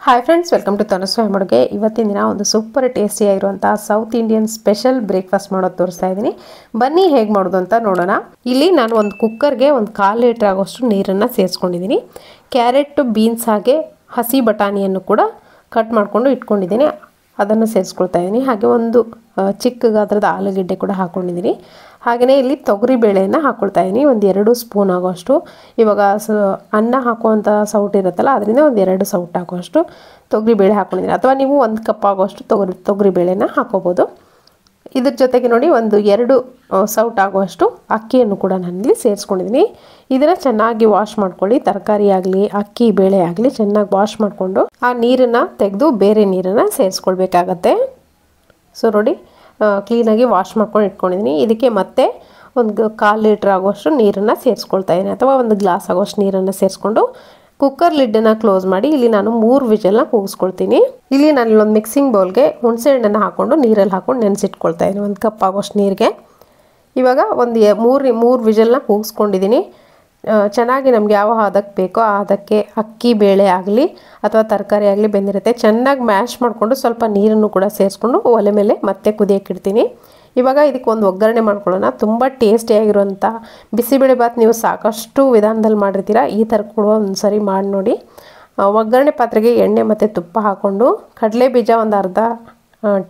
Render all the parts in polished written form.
Hi friends, welcome to ತನುಸ್ವಾಮಿ ಅಡುಗೆ. ಇವತ್ತಿನ ದಿನ ಒಂದು ಸೂಪರ್ ಟೇಸ್ಟಿ ಆಗಿರುವಂಥ ಸೌತ್ ಇಂಡಿಯನ್ ಸ್ಪೆಷಲ್ ಬ್ರೇಕ್ಫಾಸ್ಟ್ ಮಾಡೋದು ತೋರಿಸ್ತಾ ಇದ್ದೀನಿ. ಬನ್ನಿ ಹೇಗೆ ಮಾಡೋದು ಅಂತ ನೋಡೋಣ. ಇಲ್ಲಿ ನಾನು ಒಂದು ಕುಕ್ಕರ್ಗೆ ಒಂದು 1/4 ಲೀಟರ್ ಆಗೋಷ್ಟು ನೀರನ್ನು ಸೇರಿಸ್ಕೊಂಡಿದ್ದೀನಿ. ಕ್ಯಾರೆಟ್, ಬೀನ್ಸ್ ಹಾಗೆ ಹಸಿ ಬಟಾಣಿಯನ್ನು ಕೂಡ ಕಟ್ ಮಾಡಿಕೊಂಡು ಇಟ್ಕೊಂಡಿದ್ದೀನಿ, ಅದನ್ನು ಸೇರಿಸ್ಕೊಳ್ತಾ ಇದ್ದೀನಿ. ಹಾಗೆ ಒಂದು ಚಿಕ್ಕ ಗಾತ್ರದ ಆಲೂಗೆಡ್ಡೆ ಕೂಡ ಹಾಕ್ಕೊಂಡಿದ್ದೀನಿ. ಹಾಗೆಯೇ ಇಲ್ಲಿ ತೊಗರಿ ಬೇಳೆಯನ್ನು ಹಾಕ್ಕೊಳ್ತಾ ಇದ್ದೀನಿ, ಒಂದು 2 ಸ್ಪೂನ್ ಆಗೋಷ್ಟು. ಇವಾಗ ಅನ್ನ ಹಾಕುವಂಥ ಸೌಟ್ ಇರುತ್ತಲ್ಲ, ಅದರಿಂದ ಒಂದು 2 ಸೌಟ್ ಹಾಕುವಷ್ಟು ತೊಗರಿ ಬೇಳೆ ಹಾಕ್ಕೊಂಡಿದ್ದೀನಿ. ಅಥವಾ ನೀವು 1 ಕಪ್ ಆಗೋಷ್ಟು ತೊಗರಿ ಬೇಳೆನ ಹಾಕೋಬೋದು. ಇದ್ರ ಜೊತೆಗೆ ನೋಡಿ ಒಂದು 2 ಸೌಟ್ ಆಗುವಷ್ಟು ಅಕ್ಕಿಯನ್ನು ಕೂಡ ನಾನಿಲ್ಲಿ ಸೇರಿಸ್ಕೊಂಡಿದ್ದೀನಿ. ಇದನ್ನು ಚೆನ್ನಾಗಿ ವಾಶ್ ಮಾಡ್ಕೊಳ್ಳಿ. ತರಕಾರಿ ಆಗಲಿ ಅಕ್ಕಿ ಬೇಳೆ ಆಗಲಿ ಚೆನ್ನಾಗಿ ವಾಶ್ ಮಾಡಿಕೊಂಡು ಆ ನೀರನ್ನು ತೆಗೆದು ಬೇರೆ ನೀರನ್ನು ಸೇರಿಸ್ಕೊಳ್ಬೇಕಾಗತ್ತೆ. ಸೊ ನೋಡಿ, ಕ್ಲೀನಾಗಿ ವಾಶ್ ಮಾಡ್ಕೊಂಡು ಇಟ್ಕೊಂಡಿದ್ದೀನಿ. ಇದಕ್ಕೆ ಮತ್ತೆ ಒಂದು 1/4 ಲೀಟ್ರ್ ಆಗುವಷ್ಟು ನೀರನ್ನು ಸೇರಿಸ್ಕೊಳ್ತಾ ಇದ್ದೀನಿ, ಅಥವಾ ಒಂದು ಗ್ಲಾಸ್ ಆಗುವಷ್ಟು ನೀರನ್ನು ಸೇರಿಸ್ಕೊಂಡು ಕುಕ್ಕರ್ ಲಿಡ್ಡನ್ನು ಕ್ಲೋಸ್ ಮಾಡಿ ಇಲ್ಲಿ ನಾನು 3 ವಿಷಲ್ನ ಕೂಗಿಸ್ಕೊಳ್ತೀನಿ. ಇಲ್ಲಿ ನಾನು ಒಂದು ಮಿಕ್ಸಿಂಗ್ ಬೌಲ್ಗೆ ಹುಣಸೆ ಹಣ್ಣನ್ನು ಹಾಕ್ಕೊಂಡು ನೀರಲ್ಲಿ ಹಾಕ್ಕೊಂಡು ನೆನೆಸಿಟ್ಕೊಳ್ತಾ ಇದ್ದೀನಿ 1 ಕಪ್ ಆಗೋಷ್ಟು ನೀರಿಗೆ. ಇವಾಗ ಒಂದು 3 ವಿಷಲ್ನ ಕೂಗಿಸ್ಕೊಂಡಿದ್ದೀನಿ. ಚೆನ್ನಾಗಿ ನಮ್ಗೆ ಯಾವ ಹದಕ್ಕೆ ಬೇಕೋ ಆ ಹದಕ್ಕೆ ಅಕ್ಕಿ ಬೇಳೆ ಆಗಲಿ ಅಥವಾ ತರಕಾರಿ ಆಗಲಿ ಬೆಂದಿರುತ್ತೆ. ಚೆನ್ನಾಗಿ ಮ್ಯಾಶ್ ಮಾಡಿಕೊಂಡು ಸ್ವಲ್ಪ ನೀರನ್ನು ಕೂಡ ಸೇರಿಸ್ಕೊಂಡು ಒಲೆ ಮೇಲೆ ಮತ್ತೆ ಕುದಿಯೋಕೆ ಇಡ್ತೀನಿ. ಇವಾಗ ಇದಕ್ಕೆ ಒಂದು ಒಗ್ಗರಣೆ ಮಾಡ್ಕೊಳ್ಳೋಣ. ತುಂಬ ಟೇಸ್ಟಿಯಾಗಿರುವಂಥ ಬಿಸಿಬೇಳೆ ಬಾತ್ ನೀವು ಸಾಕಷ್ಟು ವಿಧಾನದಲ್ಲಿ ಮಾಡಿರ್ತೀರ, ಈ ಥರ ಕೂಡ ಒಂದು ಸರಿ ಮಾಡಿ ನೋಡಿ. ಒಗ್ಗರಣೆ ಪಾತ್ರೆಗೆ ಎಣ್ಣೆ ಮತ್ತು ತುಪ್ಪ ಹಾಕ್ಕೊಂಡು ಕಡಲೆ ಬೀಜ ಒಂದು ಅರ್ಧ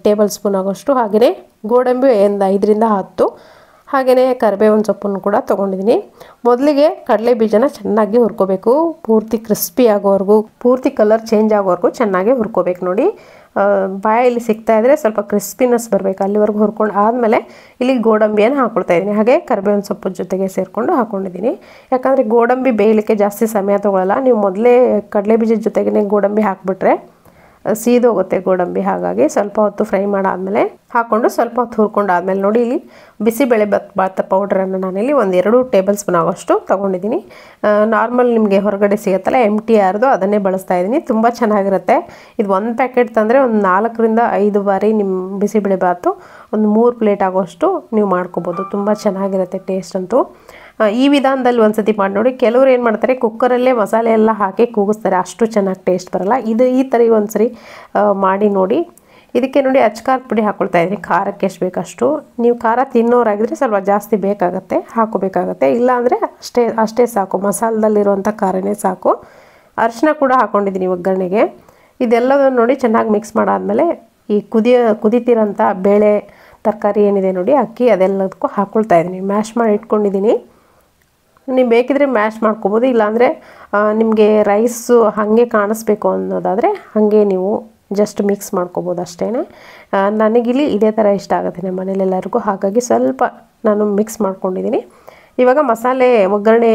ಟೇಬಲ್ ಸ್ಪೂನ್ ಆಗೋಷ್ಟು, ಹಾಗೆಯೇ ಗೋಡಂಬಿ ಒಂದು 5ರಿಂದ 10, ಹಾಗೆಯೇ ಕರಿಬೇವಿನ ಸೊಪ್ಪನ್ನು ಕೂಡ ತೊಗೊಂಡಿದ್ದೀನಿ. ಮೊದಲಿಗೆ ಕಡಲೆ ಬೀಜನ ಚೆನ್ನಾಗಿ ಹುರ್ಕೋಬೇಕು, ಪೂರ್ತಿ ಕ್ರಿಸ್ಪಿ ಆಗೋವರೆಗೂ, ಪೂರ್ತಿ ಕಲರ್ ಚೇಂಜ್ ಆಗೋವರೆಗೂ ಚೆನ್ನಾಗಿ ಹುರ್ಕೋಬೇಕು. ನೋಡಿ, ಬಾಯಲ್ಲಿ ಸಿಗ್ತಾ ಇದ್ದರೆ ಸ್ವಲ್ಪ ಕ್ರಿಸ್ಪಿನೆಸ್ ಬರಬೇಕು, ಅಲ್ಲಿವರೆಗೂ ಹುರ್ಕೊಂಡು ಆದಮೇಲೆ ಇಲ್ಲಿ ಗೋಡಂಬಿಯನ್ನು ಹಾಕ್ಕೊಳ್ತಾ ಇದ್ದೀನಿ. ಹಾಗೆ ಕರಿಬೇವಿನ ಸೊಪ್ಪು ಜೊತೆಗೆ ಸೇರಿಕೊಂಡು ಹಾಕ್ಕೊಂಡಿದ್ದೀನಿ. ಯಾಕಂದರೆ ಗೋಡಂಬಿ ಬೇಯಲಿಕ್ಕೆ ಜಾಸ್ತಿ ಸಮಯ ತೊಗೊಳ್ಳಲ್ಲ. ನೀವು ಮೊದಲೇ ಕಡಲೆ ಬೀಜದ ಜೊತೆಗೇ ಗೋಡಂಬಿ ಹಾಕಿಬಿಟ್ರೆ ಸೀದೋಗುತ್ತೆ ಗೋಡಂಬಿ. ಹಾಗಾಗಿ ಸ್ವಲ್ಪ ಹೊತ್ತು ಫ್ರೈ ಮಾಡಾದಮೇಲೆ ಹಾಕ್ಕೊಂಡು ಸ್ವಲ್ಪ ಹೊತ್ತು ಹುರ್ಕೊಂಡು ಆದಮೇಲೆ ನೋಡಿ, ಇಲ್ಲಿ ಬಿಸಿಬೇಳೆ ಬಾತ್ ಪೌಡ್ರನ್ನು ನಾನಿಲ್ಲಿ ಒಂದು 2 ಟೇಬಲ್ ಸ್ಪೂನ್ ಆಗೋಷ್ಟು ತೊಗೊಂಡಿದ್ದೀನಿ. ನಾರ್ಮಲ್ ನಿಮಗೆ ಹೊರಗಡೆ ಸಿಗುತ್ತಲ್ಲ MTRದು, ಅದನ್ನೇ ಬಳಸ್ತಾ ಇದ್ದೀನಿ. ತುಂಬ ಚೆನ್ನಾಗಿರುತ್ತೆ ಇದು. 1 ಪ್ಯಾಕೆಟ್ ತಂದರೆ ಒಂದು 4ರಿಂದ 5 ಬಾರಿ ನಿಮ್ಮ ಬಿಸಿಬೇಳೆ ಬಾತು ಒಂದು 3 ಪ್ಲೇಟ್ ಆಗೋಷ್ಟು ನೀವು ಮಾಡ್ಕೋಬೋದು. ತುಂಬ ಚೆನ್ನಾಗಿರುತ್ತೆ ಟೇಸ್ಟ್ ಅಂತೂ. ಈ ವಿಧಾನದಲ್ಲಿ ಒಂದ್ಸತಿ ಮಾಡಿ ನೋಡಿ. ಕೆಲವರು ಏನು ಮಾಡ್ತಾರೆ, ಕುಕ್ಕರಲ್ಲೇ ಮಸಾಲೆ ಎಲ್ಲ ಹಾಕಿ ಕೂಗಿಸ್ತಾರೆ, ಅಷ್ಟು ಚೆನ್ನಾಗಿ ಟೇಸ್ಟ್ ಬರಲ್ಲ. ಈ ಥರ ಒಂದ್ಸರಿ ಮಾಡಿ ನೋಡಿ. ಇದಕ್ಕೆ ನೋಡಿ ಅಚ್ಕಾರದ ಪುಡಿ ಹಾಕ್ಕೊಳ್ತಾ ಇದ್ದೀನಿ, ಖಾರಕ್ಕೆ ಎಷ್ಟು ಬೇಕಷ್ಟು. ನೀವು ಖಾರ ತಿನ್ನೋರಾಗಿದ್ರೆ ಸ್ವಲ್ಪ ಜಾಸ್ತಿ ಹಾಕೋಬೇಕಾಗತ್ತೆ. ಇಲ್ಲಾಂದರೆ ಅಷ್ಟೇ ಸಾಕು, ಮಸಾಲದಲ್ಲಿರುವಂಥ ಖಾರನೇ ಸಾಕು. ಅರಿಶಿನ ಕೂಡ ಹಾಕ್ಕೊಂಡಿದ್ದೀನಿ ಒಗ್ಗರಣೆಗೆ. ಇದೆಲ್ಲದನ್ನು ನೋಡಿ ಚೆನ್ನಾಗಿ ಮಿಕ್ಸ್ ಮಾಡಾದಮೇಲೆ ಈ ಕುದಿತಿರೋಂಥ ಬೇಳೆ ತರಕಾರಿ ಏನಿದೆ ನೋಡಿ, ಅಕ್ಕಿ, ಅದೆಲ್ಲದಕ್ಕೂ ಹಾಕ್ಕೊಳ್ತಾ ಇದ್ದೀನಿ. ಮ್ಯಾಶ್ ಮಾಡಿ ಇಟ್ಕೊಂಡಿದ್ದೀನಿ. ನೀವು ಬೇಕಿದ್ರೆ ಮ್ಯಾಶ್ ಮಾಡ್ಕೋಬೋದು, ಇಲ್ಲಾಂದರೆ ನಿಮಗೆ ರೈಸು ಹಾಗೆ ಕಾಣಿಸ್ಬೇಕು ಅನ್ನೋದಾದರೆ ಹಾಗೆ ನೀವು ಜಸ್ಟ್ ಮಿಕ್ಸ್ ಮಾಡ್ಕೋಬೋದು ಅಷ್ಟೇ. ನನಗಿಲ್ಲಿ ಇದೇ ಥರ ಇಷ್ಟ ಆಗುತ್ತೆ ನಮ್ಮ ಮನೇಲೆಲ್ಲರಿಗೂ, ಹಾಗಾಗಿ ಸ್ವಲ್ಪ ನಾನು ಮಿಕ್ಸ್ ಮಾಡ್ಕೊಂಡಿದ್ದೀನಿ. ಇವಾಗ ಮಸಾಲೆ ಒಗ್ಗರಣೆ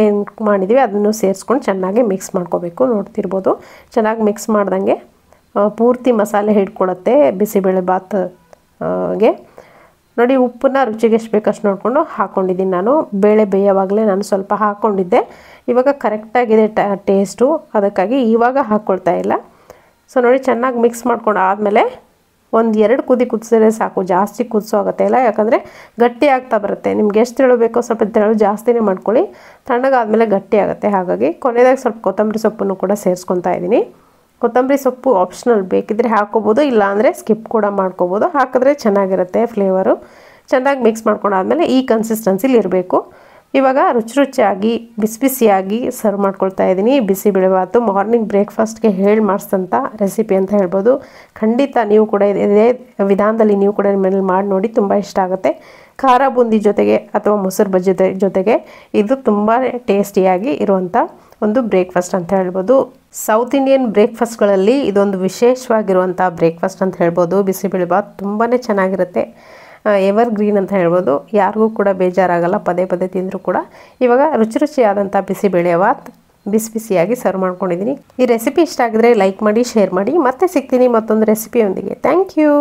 ಮಾಡಿದ್ದೀವಿ, ಅದನ್ನು ಸೇರಿಸ್ಕೊಂಡು ಚೆನ್ನಾಗಿ ಮಿಕ್ಸ್ ಮಾಡ್ಕೋಬೇಕು. ನೋಡ್ತಿರ್ಬೋದು, ಚೆನ್ನಾಗಿ ಮಿಕ್ಸ್ ಮಾಡ್ದಂಗೆ ಪೂರ್ತಿ ಮಸಾಲೆ ಹಿಡ್ಕೊಳುತ್ತೆ ಬಿಸಿಬೇಳೆ ಬಾತ್ಗೆ. ನೋಡಿ, ಉಪ್ಪನ್ನ ರುಚಿಗೆ ಎಷ್ಟು ಬೇಕಷ್ಟು ನೋಡಿಕೊಂಡು ಹಾಕ್ಕೊಂಡಿದ್ದೀನಿ ನಾನು. ಬೇಳೆ ಬೇಯೋವಾಗಲೇ ನಾನು ಸ್ವಲ್ಪ ಹಾಕ್ಕೊಂಡಿದ್ದೆ. ಇವಾಗ ಕರೆಕ್ಟಾಗಿದೆ ಟೇಸ್ಟು, ಅದಕ್ಕಾಗಿ ಇವಾಗ ಹಾಕ್ಕೊಳ್ತಾ ಇಲ್ಲ. ಸೊ ನೋಡಿ, ಚೆನ್ನಾಗಿ ಮಿಕ್ಸ್ ಮಾಡ್ಕೊಂಡು ಆದಮೇಲೆ ಒಂದು 2 ಕುದಿ ಕುದಿಸಿದ್ರೆ ಸಾಕು, ಜಾಸ್ತಿ ಕುದಿಸೋ ಆಗುತ್ತೆ ಇಲ್ಲ. ಯಾಕಂದರೆ ಗಟ್ಟಿ ಆಗ್ತಾ ಬರುತ್ತೆ. ನಿಮ್ಗೆ ಎಷ್ಟು ತೆಳು ಬೇಕೋ ಸ್ವಲ್ಪ ತೆಳು ಜಾಸ್ತಿನೇ ಮಾಡ್ಕೊಳ್ಳಿ, ತಣ್ಣಗಾದ್ಮೇಲೆ ಗಟ್ಟಿ ಆಗುತ್ತೆ. ಹಾಗಾಗಿ ಕೊನೆಯದಾಗಿ ಸ್ವಲ್ಪ ಕೊತ್ತಂಬರಿ ಸೊಪ್ಪನ್ನು ಕೂಡ ಸೇರಿಸ್ಕೊತಾ ಇದ್ದೀನಿ. ಕೊತ್ತಂಬರಿ ಸೊಪ್ಪು ಆಪ್ಷನಲ್, ಬೇಕಿದ್ರೆ ಹಾಕ್ಕೋಬೋದು, ಇಲ್ಲಾಂದರೆ ಸ್ಕಿಪ್ ಕೂಡ ಮಾಡ್ಕೋಬೋದು. ಹಾಕಿದ್ರೆ ಚೆನ್ನಾಗಿರುತ್ತೆ ಫ್ಲೇವರು. ಚೆನ್ನಾಗಿ ಮಿಕ್ಸ್ ಮಾಡ್ಕೊಂಡಾದ್ಮೇಲೆ ಈ ಕನ್ಸಿಸ್ಟೆನ್ಸಿಲಿ ಇರಬೇಕು. ಇವಾಗ ರುಚಿಯಾಗಿ ಬಿಸಿಯಾಗಿ ಸರ್ವ್ ಮಾಡ್ಕೊಳ್ತಾ ಇದ್ದೀನಿ ಬಿಸಿಬೇಳೆ ಬಾತು. ಮಾರ್ನಿಂಗ್ ಬ್ರೇಕ್ಫಾಸ್ಟ್ಗೆ ಮಾಡಿಸಿದಂಥ ರೆಸಿಪಿ ಅಂತ ಹೇಳ್ಬೋದು. ಖಂಡಿತ ನೀವು ಕೂಡ ಇದೇ ವಿಧಾನದಲ್ಲಿ ನೀವು ಕೂಡ ಮನೇಲಿ ಮಾಡಿ ನೋಡಿ, ತುಂಬ ಇಷ್ಟ ಆಗುತ್ತೆ. ಖಾರ ಬೂಂದಿ ಜೊತೆಗೆ ಅಥವಾ ಮೊಸರು ಬಜ್ಜಿ ಜೊತೆಗೆ ಇದು ತುಂಬಾ ಟೇಸ್ಟಿಯಾಗಿ ಇರುವಂಥ ಒಂದು ಬ್ರೇಕ್ಫಾಸ್ಟ್ ಅಂತ ಹೇಳ್ಬೋದು. ಸೌತ್ ಇಂಡಿಯನ್ ಬ್ರೇಕ್ಫಾಸ್ಟ್ಗಳಲ್ಲಿ ಇದೊಂದು ವಿಶೇಷವಾಗಿರುವಂಥ ಬ್ರೇಕ್ಫಾಸ್ಟ್ ಅಂತ ಹೇಳ್ಬೋದು. ಬಿಸಿಬೇಳೆ ಬಾತ್ ತುಂಬಾ ಚೆನ್ನಾಗಿರುತ್ತೆ, ಎವರ್ ಗ್ರೀನ್ ಅಂತ ಹೇಳ್ಬೋದು. ಯಾರಿಗೂ ಕೂಡ ಬೇಜಾರಾಗಲ್ಲ ಪದೇ ಪದೇ ತಿಂದರೂ ಕೂಡ. ಇವಾಗ ರುಚಿಯಾದಂಥ ಬಿಸಿಬೇಳೆ ಬಾತ್ ಬಿಸಿಯಾಗಿ ಸರ್ವ್ ಮಾಡ್ಕೊಂಡಿದ್ದೀನಿ. ಈ ರೆಸಿಪಿ ಇಷ್ಟ ಆಗಿದ್ರೆ ಲೈಕ್ ಮಾಡಿ, ಶೇರ್ ಮಾಡಿ. ಮತ್ತೆ ಸಿಗ್ತೀನಿ ಮತ್ತೊಂದು ರೆಸಿಪಿಯೊಂದಿಗೆ. Thank you.